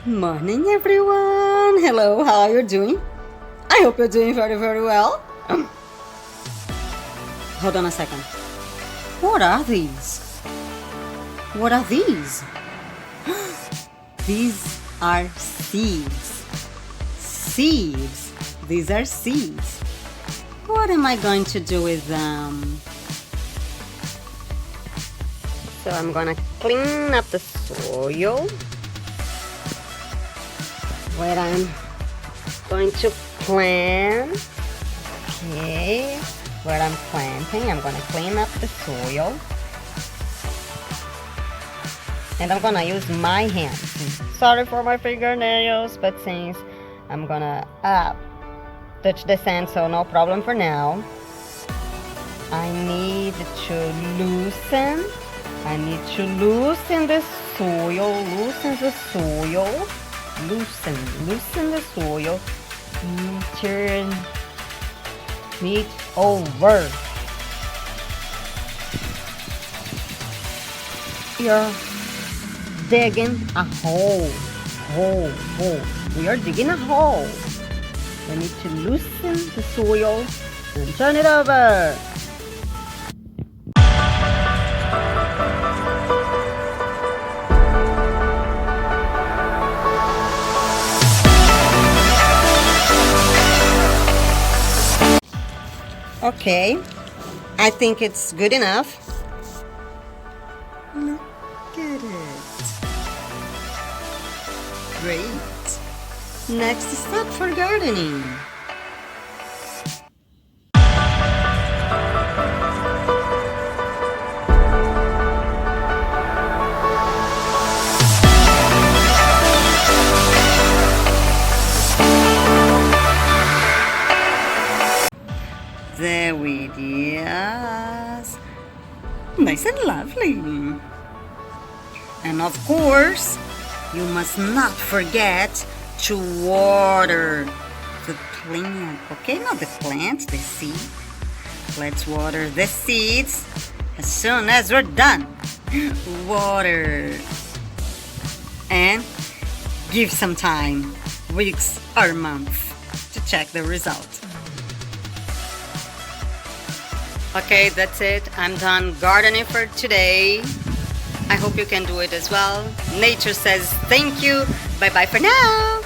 Morning, everyone. Hello, how are you doing? I hope you're doing very, very well. Hold on a second. What are these? What are these? These are seeds. Seeds. These are seeds. What am I going to do with them? So I'm gonna clean up the soil where I'm going to plant. Okay, where I'm planting, I'm gonna clean up the soil. And I'm gonna use my hands. Sorry for my fingernails, but since I'm gonna touch the sand, so no problem for now. I need to loosen the soil, loosen the soil, turn it over. You're digging a hole. We are digging a hole. We need to loosen the soil and turn it over. Okay, I think it's good enough. Look at it. Great. Next step for gardening. There it is. Nice and lovely. And of course, you must not forget to water the plant. Okay, not the plant, the seed. Let's water the seeds as soon as we're done. Water. And give some time, weeks or months, to check the result. Okay, that's it. I'm done gardening for today. I hope you can do it as well. Nature says thank you. Bye-bye for now.